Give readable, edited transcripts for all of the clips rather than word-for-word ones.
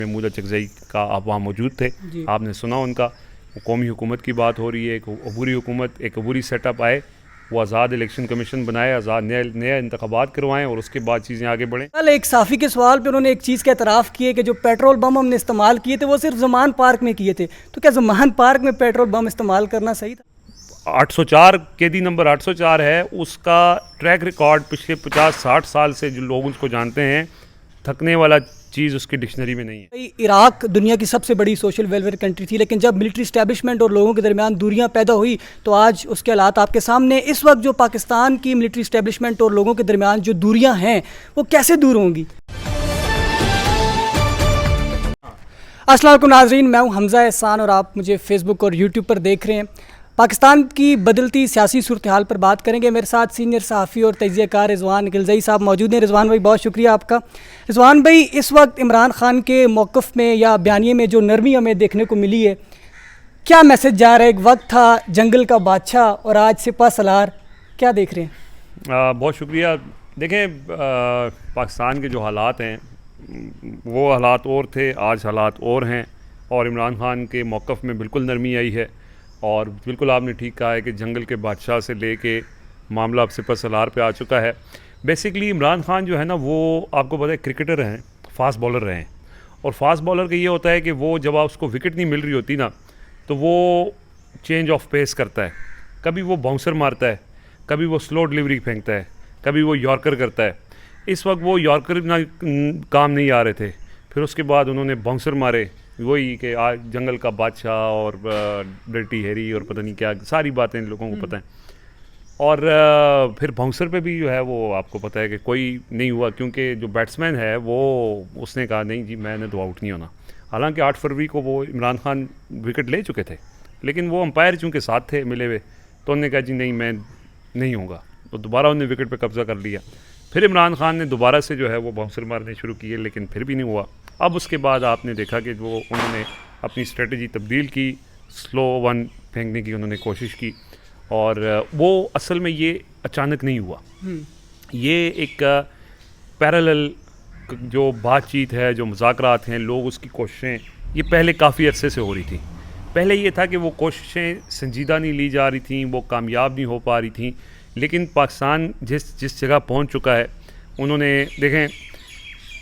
महमूद अचकज़ई का आप वहाँ मौजूद थे, आपने सुना उनका। वो कौमी हुकूमत की बात हो रही है, एक अबूरी हुकूमत, एक अबूरी सेटअप आए, वो आज़ाद इलेक्शन कमीशन बनाए, आज़ाद नए इंतखाबात करवाएं और उसके बाद चीज़ें आगे बढ़ें। कल एक साफ़ी के सवाल पे उन्होंने एक चीज़ का एतराफ़ किए कि जो पेट्रोल बम हमने इस्तेमाल किए थे वो सिर्फ ज़मान पार्क में किए थे। तो क्या ज़मान पार्क में पेट्रोल बम इस्तेमाल करना सही था? 804 केदी नंबर 804 है, उसका ट्रैक रिकॉर्ड पिछले 50-60 साल से जो लोग उसको जानते हैं, थकने वाला चीज़ उसकी डिक्शनरी में नहीं है। इराक दुनिया की सबसे बड़ी सोशल वेलफेयर कंट्री थी, लेकिन जब मिलिट्री इस्टेब्लिशमेंट और लोगों के दरमियान दूरियां पैदा हुई तो आज उसके हालात आपके सामने। इस वक्त जो पाकिस्तान की मिलिट्री इस्टेब्लिशमेंट और लोगों के दरमियान जो दूरियां हैं वो कैसे दूर होंगी? अस्सलाम वालेकुम नाज़रीन, मैं हूं हमज़ा एहसान और आप मुझे फ़ेसबुक और यूट्यूब पर देख रहे हैं। पाकिस्तान की बदलती सियासी सूरत हाल पर बात करेंगे। मेरे साथ सीनियर सहाफ़ी और तजियाकार रिजवान अकीलज़ई साहब मौजूद हैं। रिजवान भाई, बहुत शुक्रिया आपका। रिजवान भाई, इस वक्त इमरान खान के मौक़िफ़ में या बयानिए में जो नरमी हमें देखने को मिली है, क्या मैसेज जा रहा है? एक वक्त था जंगल का बादशाह और आज सिपह सलार, क्या देख रहे हैं? बहुत शुक्रिया। देखें, पाकिस्तान के जो हालात हैं वो हालात और थे, आज हालात और हैं, और इमरान खान के मौक़िफ़ में बिल्कुल नरमी आई है। और बिल्कुल आपने ठीक कहा है कि जंगल के बादशाह से लेके मामला अब सिपह सलार पे आ चुका है। बेसिकली इमरान खान जो है ना, वो आपको पता है क्रिकेटर हैं, फास्ट बॉलर रहे हैं, और फास्ट बॉलर का ये होता है कि वो जब उसको विकेट नहीं मिल रही होती ना, तो वो चेंज ऑफ पेस करता है। कभी वो बाउंसर मारता है, कभी वो स्लो डिलीवरी फेंकता है, कभी वो यॉर्कर करता है। इस वक्त वो यॉर्कर ना काम नहीं आ रहे थे, फिर उसके बाद उन्होंने बाउंसर मारे, वही कि आज जंगल का बादशाह और डर्टी हैरी और पता नहीं क्या सारी बातें लोगों को पता हैं। और फिर बाउंसर पे भी जो है वो आपको पता है कि कोई नहीं हुआ, क्योंकि जो बैट्समैन है वो उसने कहा नहीं जी मैंने तो आउट नहीं होना। हालांकि 8 फरवरी को वो इमरान खान विकेट ले चुके थे, लेकिन वो अंपायर चूँकि साथ थे मिले हुए, तो उन्होंने कहा जी नहीं मैं नहीं होऊंगा, तो दोबारा उन्होंने विकेट पर कब्ज़ा कर लिया। फिर इमरान खान ने दोबारा से जो है वो बाउंसर मारने शुरू किए, लेकिन फिर भी नहीं हुआ। अब उसके बाद आपने देखा कि वो उन्होंने अपनी स्ट्रेटजी तब्दील की, स्लो वन फेंकने की उन्होंने कोशिश की, और वो असल में ये अचानक नहीं हुआ। ये एक पैरेलल जो बातचीत है, जो मुज़ाकरात हैं, लोग उसकी कोशिशें ये पहले काफ़ी अरसे से हो रही थी। पहले ये था कि वो कोशिशें संजीदा नहीं ली जा रही थी, वो कामयाब नहीं हो पा रही थी, लेकिन पाकिस्तान जिस जगह पहुंच चुका है, उन्होंने देखें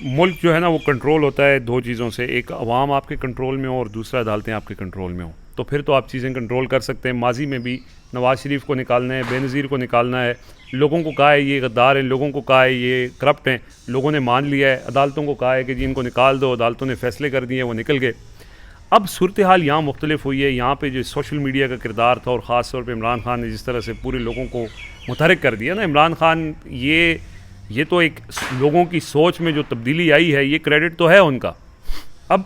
मुल्क जो है ना वो कंट्रोल होता है दो चीज़ों से, एक अवाम आपके कंट्रोल में हो और दूसरा अदालतें आपके कंट्रोल में हो, तो फिर तो आप चीज़ें कंट्रोल कर सकते हैं। माजी में भी नवाज़ शरीफ को निकालना है, बेनज़ीर को निकालना है, लोगों को कहा है ये गद्दार हैं, लोगों को कहा है ये करप्ट हैं, लोगों ने मान लिया है, अदालतों को कहा है कि जी इनको निकाल दो, अदालतों ने फ़ैसले कर दिए, वो निकल गए। अब सूरत हाल यहाँ मुख्तलिफ हुई है। यहाँ पे जो सोशल मीडिया का किरदार था और ख़ास तौर पे इमरान खान ने जिस तरह से पूरे लोगों को मुतहरिक कर दिया ना, इमरान खान ये तो एक लोगों की सोच में जो तब्दीली आई है, ये क्रेडिट तो है उनका। अब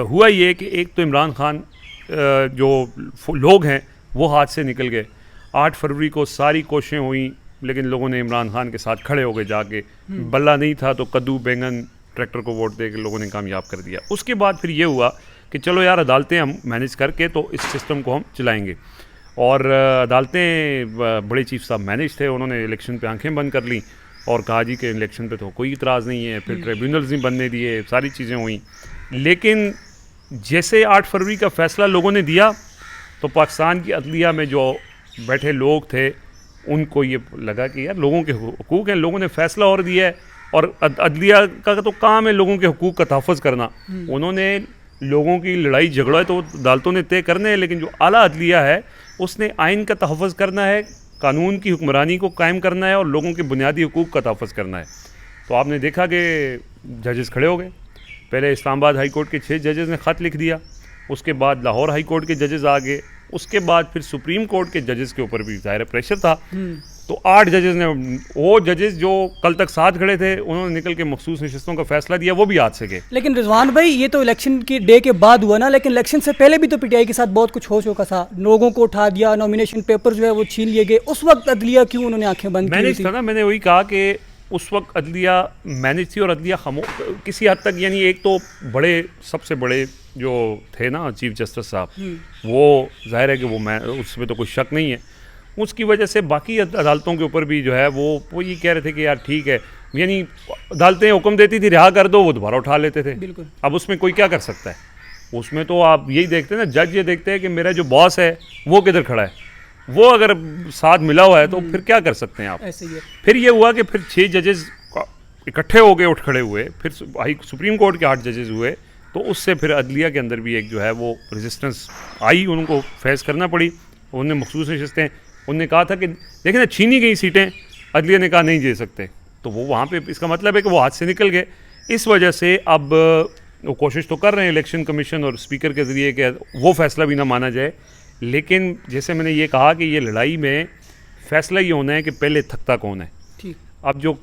हुआ ये कि एक तो इमरान खान जो लोग हैं वो हाथ से निकल गए। 8 फरवरी को सारी कोशिशें हुई, लेकिन लोगों ने इमरान खान के साथ खड़े हो गए जाके। बल्ला नहीं था तो कद्दू बैंगन ट्रैक्टर को वोट दे के लोगों ने कामयाब कर दिया। उसके बाद फिर ये हुआ कि चलो यार अदालतें हम मैनेज करके तो इस सिस्टम को हम चलाएंगे, और अदालतें बड़े चीफ साहब मैनेज थे, उन्होंने इलेक्शन पे आंखें बंद कर ली और कहा जी कि इलेक्शन पे तो कोई इतराज़ नहीं है। फिर ट्रिब्यूनल्स नहीं बनने दिए, सारी चीज़ें हुई, लेकिन जैसे 8 फरवरी का फ़ैसला लोगों ने दिया तो पाकिस्तान की अदलिया में जो बैठे लोग थे उनको ये लगा कि यार लोगों के हुकूक हैं, लोगों ने फ़ैसला और दिया है, और अदलिया का तो काम है लोगों के हुकूक का तहफ़्फ़ुज़ करना। उन्होंने लोगों की लड़ाई झगड़ा तो अदालतों ने तय करने हैं, लेकिन जो आला अदलिया है उसने आइन का तहफ़्फ़ुज़ करना है, कानून की हुक्मरानी को कायम करना है और लोगों के बुनियादी हुकूक का तहफ़्फ़ुज़ करना है। तो आपने देखा कि जजेस खड़े हो गए। पहले इस्लामाबाद हाई कोर्ट के 6 जजेस ने ख़त लिख दिया, उसके बाद लाहौर हाई कोर्ट के जजेस आ गए, उसके बाद फिर सुप्रीम कोर्ट के जजेस के ऊपर भी ज़ाहिर प्रेशर था। तो 8 जजेस ने, वो जजेस जो कल तक साथ खड़े थे, उन्होंने निकल के मखसूस नशिस्तों का फैसला दिया, वो भी हाथ से गए। लेकिन रिजवान भाई, ये तो इलेक्शन के डे के बाद हुआ ना, लेकिन इलेक्शन से पहले भी तो पीटीआई के साथ बहुत कुछ हो चुका था। लोगों को उठा दिया, नॉमिनेशन पेपर जो है वो छीन लिए गए। उस वक्त अदलिया क्यों उन्होंने आंखें बंद की? मैनेज था ना, मैंने वही कहा कि उस वक्त अदलिया मैनेज थी, और अदलिया किसी हद तक, यानी एक तो बड़े सबसे बड़े जो थे ना चीफ जस्टिस साहब, वो जाहिर है कि वो उसमें तो कोई शक नहीं है, उसकी वजह से बाकी अदालतों के ऊपर भी जो है वो ये कह रहे थे कि यार ठीक है, यानी अदालतें हुक्म देती थी रिहा कर दो, वो दोबारा उठा लेते थे। बिल्कुल। अब उसमें कोई क्या कर सकता है? उसमें तो आप यही देखते हैं ना, जज ये देखते हैं कि मेरा जो बॉस है वो किधर खड़ा है, वो अगर साथ मिला हुआ है तो फिर क्या कर सकते हैं आप? ऐसे ही है। फिर ये हुआ कि फिर 6 जजेस इकट्ठे हो गए, उठ खड़े हुए, फिर सुप्रीम कोर्ट के 8 जजेस हुए, तो उससे फिर अदलिया के अंदर भी एक जो है वो रेजिस्टेंस आई, उनको फेस करना पड़ी। उन्होंने मखसूस नशस्तें, उन्होंने कहा था कि देखिए ना छीनी गई सीटें, अदलिया ने कहा नहीं दे सकते, तो वो वहाँ पे इसका मतलब है कि वो हाथ से निकल गए। इस वजह से अब वो कोशिश तो कर रहे हैं इलेक्शन कमीशन और स्पीकर के ज़रिए कि वो फैसला भी ना माना जाए, लेकिन जैसे मैंने ये कहा कि ये लड़ाई में फ़ैसला ये होना है कि पहले थकता कौन है। ठीक। अब जो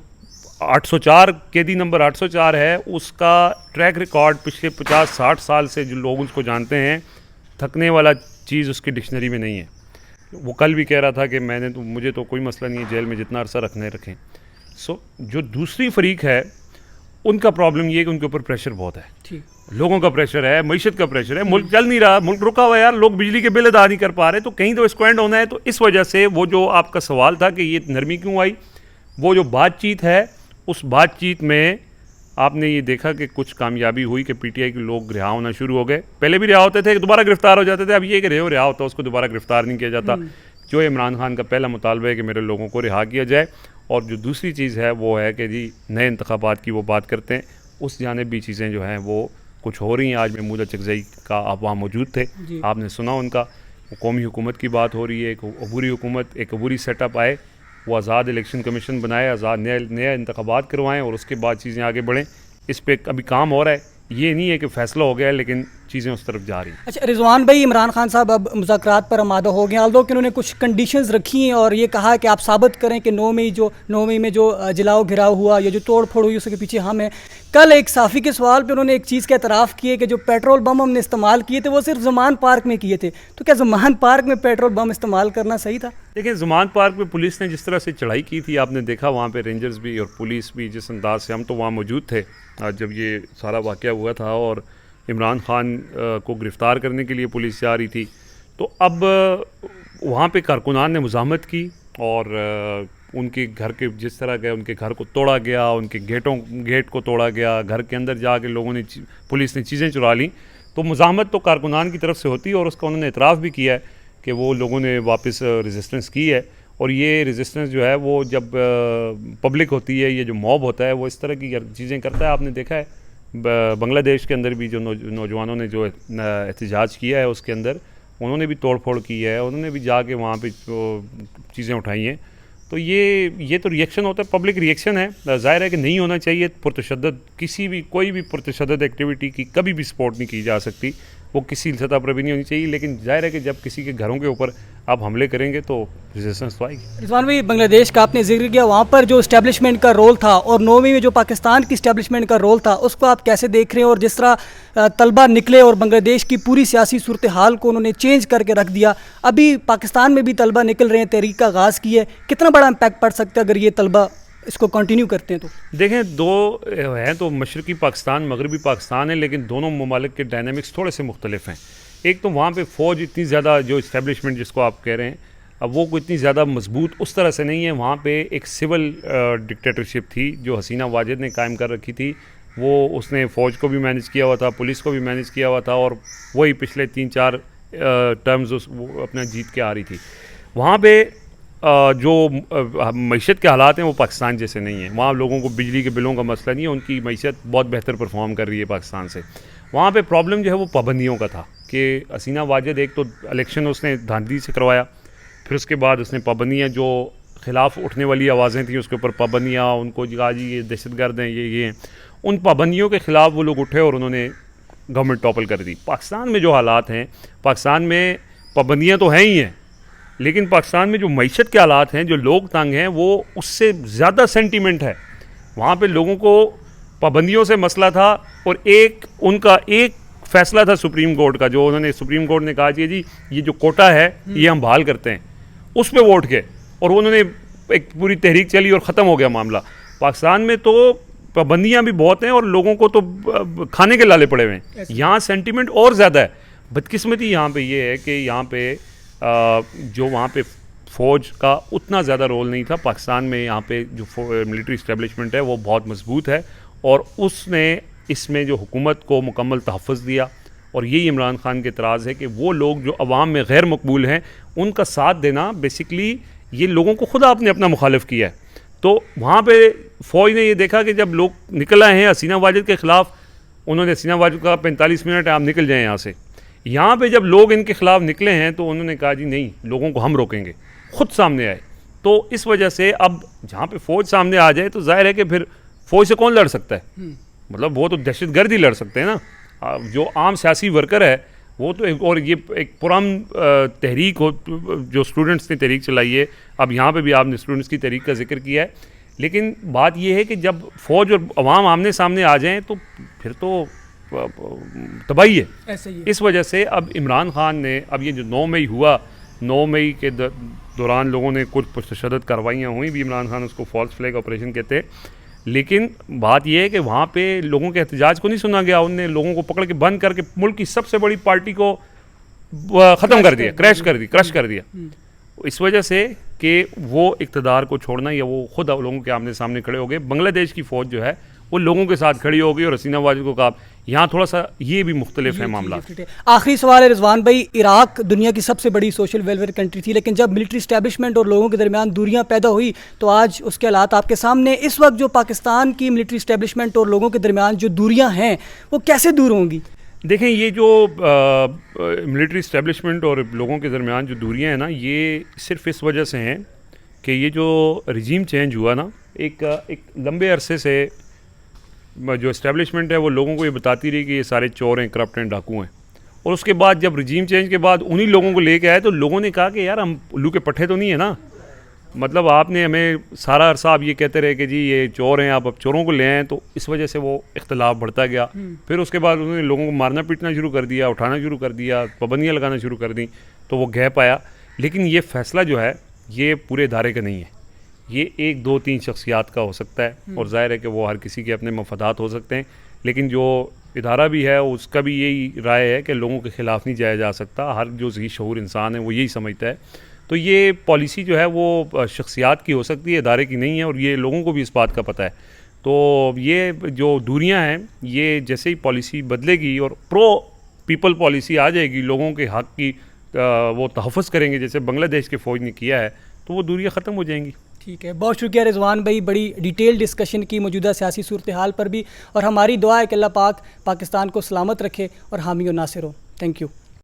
804 केदी नंबर 804 है, उसका ट्रैक रिकॉर्ड पिछले 50-60 साल से जो लोग उसको जानते हैं, थकने वाला चीज़ उसकी डिक्शनरी में नहीं है। वो कल भी कह रहा था कि मुझे तो कोई मसला नहीं है, जेल में जितना अरसा रखने रखें। सो जो दूसरी फरीक है उनका प्रॉब्लम ये है कि उनके ऊपर प्रेशर बहुत है, ठीक। लोगों का प्रेशर है, मईशत का प्रेशर है, मुल्क चल नहीं रहा, मुल्क रुका हुआ है यार, लोग बिजली के बिल अदा नहीं कर पा रहे, तो कहीं तो इसको एंड होना है। तो इस वजह से वो जो आपका सवाल था कि ये नरमी क्यों आई, वो जो बातचीत है, उस बातचीत में आपने ये देखा कि कुछ कामयाबी हुई कि पीटीआई के लोग रिहा होना शुरू हो गए। पहले भी रिहा होते थे, दोबारा गिरफ्तार हो जाते थे, अब ये कि रिहा होता उसको दोबारा गिरफ्तार नहीं किया जाता। जो इमरान खान का पहला मुतालबा है कि मेरे लोगों को रिहा किया जाए। और जो दूसरी चीज़ है वो है कि जी नए इंतखाबात की वो बात करते हैं, उस जानिब भी चीज़ें जो हैं वो कुछ हो रही हैं। आज महमूद अचकज़ई का आप वहाँ मौजूद थे, आपने सुना उनका, वो कौमी हुकूमत की बात हो रही है, एक अबूरी हुकूमत, एक अबूरी सेटअप आए, वो आज़ाद इलेक्शन कमीशन बनाए, आज़ाद नया इंतखाबात करवाएँ और उसके बाद चीज़ें आगे बढ़ें। इस पर अभी काम हो रहा है, ये नहीं है कि फ़ैसला हो गया है, लेकिन चीज़ें उस तरफ जा रही हैं। अच्छा रिजवान भाई, इमरान खान साहब अब मुज़ाकरात पर आमादा हो गए, आल्दो कि उन्होंने कुछ कंडीशंस रखी हैं और ये कहा कि आप साबित करें कि 9 मई में जो जलाओ घिराव हुआ या जो तोड़ फोड़ हुई उसके पीछे हम हैं। कल एक साफ़ी के सवाल पे उन्होंने एक चीज़ का एतराफ़ किए कि जो पेट्रोल बम हमने इस्तेमाल किए थे वो सिर्फ ज़मान पार्क में किए थे। तो क्या ज़मान पार्क में पेट्रोल बम इस्तेमाल करना सही था? देखिए, ज़मान पार्क में पुलिस ने जिस तरह से चढ़ाई की थी, आपने देखा वहाँ पे रेंजर्स भी और पुलिस भी जिस अंदाज से, हम तो वहाँ मौजूद थे जब ये सारा वाक़या हुआ था और इमरान खान को गिरफ़्तार करने के लिए पुलिस जा रही थी। तो अब वहाँ पे कारकुनान ने मुज़ाहमत की और उनके घर के जिस तरह के उनके घर को तोड़ा गया, उनके गेट को तोड़ा गया, घर के अंदर जाके लोगों ने पुलिस ने चीज़ें चुरा लीं। तो मुज़ाहमत तो कारकुनान की तरफ से होती है और उसका उन्होंने इतराफ़ भी किया है कि वो लोगों ने वापस रेजिस्टेंस की है। और ये रेजिस्टेंस जो है वो जब पब्लिक होती है, ये जो मॉब होता है, वो इस तरह की चीज़ें करता है। आपने देखा है बांग्लादेश के अंदर भी जो नौजवानों ने जो एहतजाज किया है उसके अंदर उन्होंने भी तोड़ फोड़ की है, उन्होंने भी जाके वहाँ पे चीज़ें उठाई हैं। तो ये तो रिएक्शन होता है, पब्लिक रिएक्शन है। ज़ाहिर है कि नहीं होना चाहिए पुरतशद्दद, कोई भी पुरतशद्दद एक्टिविटी की कभी भी सपोर्ट नहीं की जा सकती, वो किसी सतह पर भी नहीं होनी चाहिए। लेकिन जाहिर है कि जब किसी के घरों के ऊपर आप हमले करेंगे तो रेजिस्टेंस तो आएगी। रिजवान भाई, बांग्लादेश का आपने जिक्र किया, वहाँ पर जो इस्टेब्लिशमेंट का रोल था और 9 मई में जो पाकिस्तान की इस्टेब्लिशमेंट का रोल था, उसको आप कैसे देख रहे हैं? और जिस तरह तलबा निकले और बांग्लादेश की पूरी सियासी सूरत हाल को उन्होंने चेंज करके रख दिया, अभी पाकिस्तान में भी तलबा निकल रहे हैं, तहरीक का आगाज़ की है, कितना बड़ा इम्पैक्ट पड़ सकता है अगर ये तलबा इसको कंटिन्यू करते हैं? तो देखें, दो हैं तो मशरक़ी पाकिस्तान, मगरबी पाकिस्तान है, लेकिन दोनों ममालिक के डायनामिक्स थोड़े से मुख्तलिफ हैं। एक तो वहाँ पे फ़ौज इतनी ज़्यादा, जो इस्टेब्लिशमेंट जिसको आप कह रहे हैं, अब वो कोई इतनी ज़्यादा मजबूत उस तरह से नहीं है। वहाँ पे एक सिविल डिक्टेटरशिप थी जो हसीना वाजिद ने कायम कर रखी थी। वो उसने फ़ौज को भी मैनेज किया हुआ था, पुलिस को भी मैनेज किया हुआ था, और वही पिछले 3-4 टर्म्स वो अपना जीत के आ रही थी। वहाँ पे जो मईशत के हालात हैं वो पाकिस्तान जैसे नहीं हैं। वहाँ लोगों को बिजली के बिलों का मसला नहीं है, उनकी मईशत बहुत बेहतर परफॉर्म कर रही है पाकिस्तान से। वहाँ पे प्रॉब्लम जो है वो पाबंदियों का था कि हसीना वाजिद एक तो इलेक्शन उसने धांधली से करवाया, फिर उसके बाद उसने पाबंदियाँ जो ख़िलाफ़ उठने वाली आवाज़ें थी उसके ऊपर पाबंदियाँ, उनको कहा जी ये दहशतगर्द हैं, ये हैं। उन पाबंदियों के ख़िलाफ़ वो लोग उठे और उन्होंने गवर्नमेंट टॉपल कर दी। पाकिस्तान में जो हालात हैं, पाकिस्तान में पाबंदियाँ तो हैं ही हैं, लेकिन पाकिस्तान में जो मईशत के हालात हैं, जो लोग तंग हैं, वो उससे ज़्यादा सेंटीमेंट है। वहाँ पे लोगों को पाबंदियों से मसला था और उनका एक फ़ैसला था सुप्रीम कोर्ट का, जो सुप्रीम कोर्ट ने कहा जी ये जो कोटा है ये हम बहाल करते हैं, उस पर वोट के, और उन्होंने एक पूरी तहरीक चली और ख़त्म हो गया मामला। पाकिस्तान में तो पाबंदियाँ भी बहुत हैं और लोगों को तो खाने के लाले पड़े हुए हैं। यहाँ सेंटीमेंट और ज़्यादा है। बदकिस्मती यहाँ पे ये है कि यहाँ पे जो वहाँ पे फ़ौज का उतना ज़्यादा रोल नहीं था पाकिस्तान में। यहाँ पे जो मिलिट्री इस्टेब्लिशमेंट है वो बहुत मजबूत है और उसने इसमें जो हुकूमत को मुकम्मल तहफ़्फ़ुज़ दिया। और यही इमरान खान के एतराज़ है कि वो लोग जो अवाम में गैर मकबूल हैं उनका साथ देना, बेसिकली ये लोगों को खुदा आपने अपना मुखालिफ किया है। तो वहाँ पे फ़ौज ने ये देखा कि जब लोग निकल आए हैं हसीना वाजिद के ख़िलाफ़, उन्होंने हसीना वाजिद का 45 मिनट आप निकल जाएँ यहाँ से। यहाँ पे जब लोग इनके ख़िलाफ़ निकले हैं तो उन्होंने कहा जी नहीं, लोगों को हम रोकेंगे, ख़ुद सामने आए। तो इस वजह से अब जहाँ पे फ़ौज सामने आ जाए तो जाहिर है कि फिर फ़ौज से कौन लड़ सकता है? मतलब वो तो दहशतगर्द ही लड़ सकते हैं ना। जो आम सियासी वर्कर है वो तो और ये एक पुरान तहरीक हो जो स्टूडेंट्स ने तहरीक चलाई है। अब यहाँ पे भी आपने स्टूडेंट्स की तहरीक का जिक्र किया है, लेकिन बात ये है कि जब फ़ौज और अवाम आमने सामने आ जाएं तो फिर तो तबाही है। ऐसे ही इस वजह से अब इमरान खान ने, अब ये जो 9 मई हुआ, 9 मई के दौरान लोगों ने कुछ तशद्दुद कार्रवाइयाँ हुई भी, इमरान खान उसको फॉल्स फ्लैग ऑपरेशन कहते हैं। लेकिन बात यह है कि वहाँ पे लोगों के एहतजाज को नहीं सुना गया। उनने लोगों को पकड़ के बंद करके मुल्क की सबसे बड़ी पार्टी को ख़त्म कर दिया, क्रश कर दिया। इस वजह से कि वो इक़्तिदार को छोड़ना या वो ख़ुद लोगों के आमने सामने खड़े हो गए। बांग्लादेश की फ़ौज जो है वो लोगों के साथ खड़ी हो गई और हसीना वाजिद को कहा। यहाँ थोड़ा सा ये भी मुख्तलिफ है मामला। आखिरी सवाल है रिजवान भाई, इराक दुनिया की सबसे बड़ी सोशल वेलफेयर कंट्री थी, लेकिन जब मिलिट्री इस्टेब्लिशमेंट और लोगों के दरमियान दूरियां पैदा हुई तो आज उसके हालात आपके सामने। इस वक्त जो पाकिस्तान की मिलिट्री इस्टेब्लिशमेंट और लोगों के दरमियान जो दूरियां हैं वो कैसे दूर होंगी? देखें, ये जो मिलिट्री इस्टेब्लिशमेंट और लोगों के दरमियान जो दूरियां हैं ना, ये सिर्फ इस वजह से हैं कि ये जो रजीम चेंज हुआ ना, एक लंबे अरसे से जो इस्टेब्लिशमेंट है वो लोगों को ये बताती रही कि ये सारे चोर हैं, करप्ट हैं, डाकू हैं। और उसके बाद जब रजीम चेंज के बाद उन्हीं लोगों को लेके आए तो लोगों ने कहा कि यार हम उल्लू के पट्टे तो नहीं है ना। मतलब आपने हमें सारा अरसा आप ये कहते रहे कि जी ये चोर हैं, आप अब चोरों को ले आएँ। तो इस वजह से वो इख्तलाफ बढ़ता गया। फिर उसके बाद उन्होंने लोगों को मारना पीटना शुरू कर दिया, उठाना शुरू कर दिया, पाबंदियाँ लगाना शुरू कर दी, तो वो गैप आया। लेकिन ये फ़ैसला जो है ये पूरे इदारे का नहीं है, ये 1, 2, 3 शख्सियात का हो सकता है। और ज़ाहिर है कि वो हर किसी के अपने मफादात हो सकते हैं, लेकिन जो इदारा भी है उसका भी यही राय है कि लोगों के ख़िलाफ़ नहीं जाया जा सकता। हर जो ज़ही शऊर इंसान है वो यही समझता है। तो ये पॉलिसी जो है वो शख्सियात की हो सकती है, इदारे की नहीं है, और ये लोगों को भी इस बात का पता है। तो ये जो दूरियां हैं, ये जैसे ही पॉलिसी बदलेगी और प्रो पीपल पॉलिसी आ जाएगी, लोगों के हक़ की वो तहफ़्फ़ुज़ करेंगे जैसे बांग्लादेश के फ़ौज ने किया है, तो वो दूरियां ख़त्म हो जाएंगी। ठीक है, बहुत शुक्रिया रिजवान भाई, बड़ी डिटेल डिस्कशन की मौजूदा सियासी सूरत हाल पर भी, और हमारी दुआ है कि अल्लाह पाक पाकिस्तान को सलामत रखे और हामी और नासिर हो। Thank you.